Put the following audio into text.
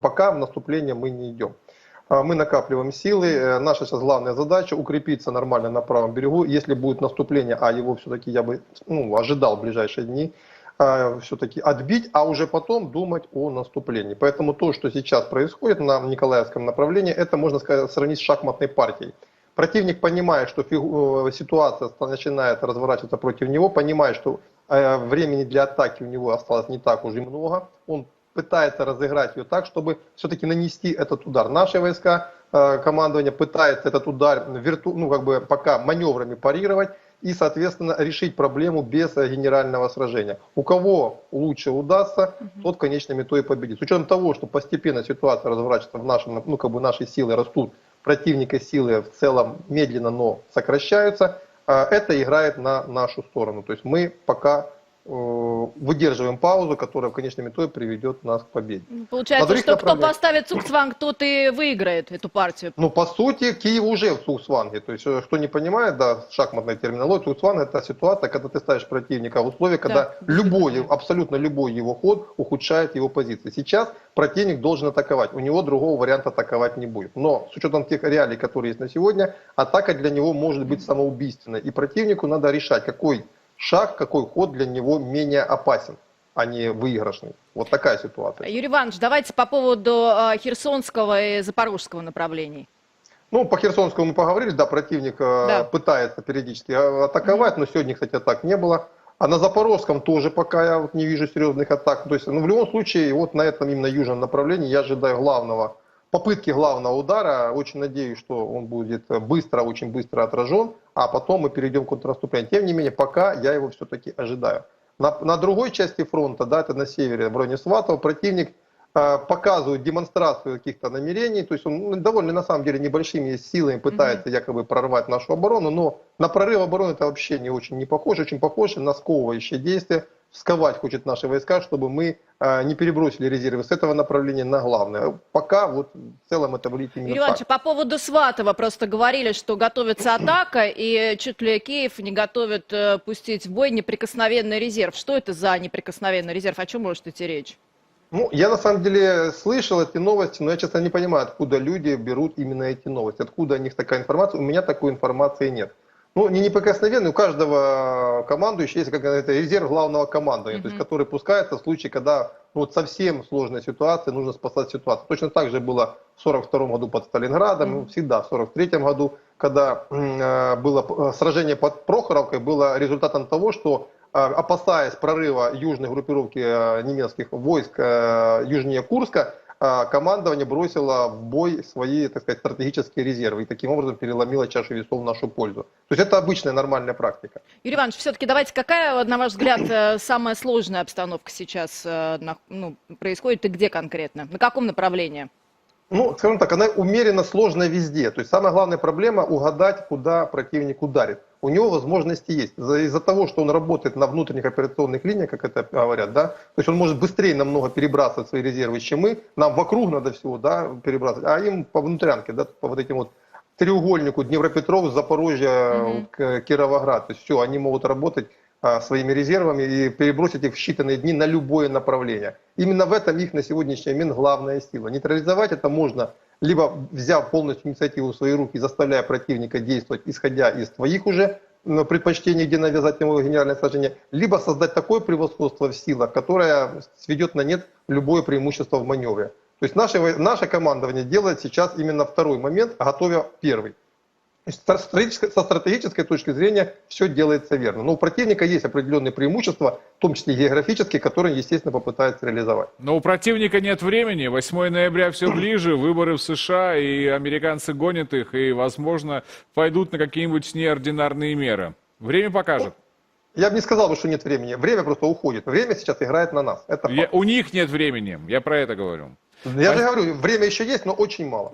Пока в наступление мы не идем. Мы накапливаем силы. Наша сейчас главная задача укрепиться нормально на правом берегу. Если будет наступление, а его все-таки я бы ожидал в ближайшие дни, все-таки отбить, а уже потом думать о наступлении. Поэтому то, что сейчас происходит на Николаевском направлении, это можно сказать сравнить с шахматной партией. Противник понимает, что ситуация начинает разворачиваться против него, понимает, что времени для атаки у него осталось не так уже много. Он пытается разыграть ее так, чтобы все-таки нанести этот удар. Наши войска, командование пытается этот удар пока маневрами парировать и, соответственно, решить проблему без генерального сражения. У кого лучше удастся, тот в конечном итоге победит. С учетом того, что постепенно ситуация разворачивается, наши силы растут, противника силы в целом медленно, но сокращаются, это играет на нашу сторону. То есть мы пока выдерживаем паузу, которая в конечном итоге приведет нас к победе. Получается, что кто поставит Цугцванг, тот и выиграет эту партию. Ну, по сути, Киев уже в Цугцванге. То есть, кто не понимает, да, шахматной терминологии, Цугцванг — это ситуация, когда ты ставишь противника в условия, когда абсолютно любой его ход ухудшает его позиции. Сейчас противник должен атаковать, у него другого варианта атаковать не будет. Но с учетом тех реалий, которые есть на сегодня, атака для него может быть самоубийственной. И противнику надо решать, какой шаг, какой ход для него менее опасен, а не выигрышный. Вот такая ситуация. Юрий Иванович, давайте по поводу Херсонского и Запорожского направлений. Ну, по Херсонскому мы поговорили, да, противник пытается периодически атаковать, но сегодня, кстати, атак не было. А на Запорожском тоже пока я не вижу серьезных атак. То есть, в любом случае, вот на этом именно южном направлении я ожидаю попытки главного удара. Очень надеюсь, что он будет очень быстро отражен, а потом мы перейдем к контрнаступлению. Тем не менее, пока я его все-таки ожидаю. На другой части фронта, да, это на севере, в районе Сватова, противник показывает демонстрацию каких-то намерений, то есть он довольно на самом деле небольшими силами пытается якобы прорвать нашу оборону, но на прорыв обороны это вообще не похоже, очень похоже на сковывающее действие. Сковать хочет наши войска, чтобы мы не перебросили резервы с этого направления на главное. Пока вот в целом это выглядит именно Юрий Иванович, по поводу Сватова просто говорили, что готовится атака, и чуть ли Киев не готовит пустить в бой неприкосновенный резерв. Что это за неприкосновенный резерв? О чем может идти речь? Ну, я на самом деле слышал эти новости, но я, честно, не понимаю, откуда люди берут именно эти новости, откуда у них такая информация. У меня такой информации нет. Ну, не неприкосновенный, у каждого командующего есть какой-то резерв главного командования, то есть, который пускается в случае, когда вот совсем сложная ситуация, нужно спасать ситуацию. Точно так же было в 1942 году под Сталинградом, всегда в 1943 году, когда было сражение под Прохоровкой, было результатом того, что, опасаясь прорыва южной группировки немецких войск южнее Курска, командование бросило в бой свои, так сказать, стратегические резервы и таким образом переломило чашу весов в нашу пользу. То есть это обычная нормальная практика. Юрий Иванович, все-таки давайте, какая, на ваш взгляд, самая сложная обстановка сейчас происходит и где конкретно? На каком направлении? Ну, скажем так, она умеренно сложная везде. То есть самая главная проблема — угадать, куда противник ударит. У него возможности есть. Из-за того, что он работает на внутренних операционных линиях, как это говорят, да, то есть он может быстрее намного перебрасывать свои резервы, чем мы. Нам вокруг надо всего, да, перебрасывать, а им по внутрянке, да, по вот этим вот треугольнику Днепропетровск, Запорожье, Кировоград. То есть все, они могут работать своими резервами и перебросить их в считанные дни на любое направление. Именно в этом их на сегодняшний момент главная сила. Нейтрализовать это можно, либо взяв полностью инициативу в свои руки, заставляя противника действовать, исходя из твоих уже предпочтений, где навязать ему генеральное сражение, либо создать такое превосходство в силах, которое сведет на нет любое преимущество в маневре. То есть наше командование делает сейчас именно второй момент, готовя первый. Со стратегической точки зрения все делается верно. Но у противника есть определенные преимущества, в том числе географические, которые, естественно, попытаются реализовать. Но у противника нет времени. 8 ноября все ближе, выборы в США, и американцы гонят их, и, возможно, пойдут на какие-нибудь неординарные меры. Время покажет. Я бы не сказал, что нет времени. Время просто уходит. Время сейчас играет на нас. Это У них нет времени. Я про это говорю. Я же говорю, время еще есть, но очень мало.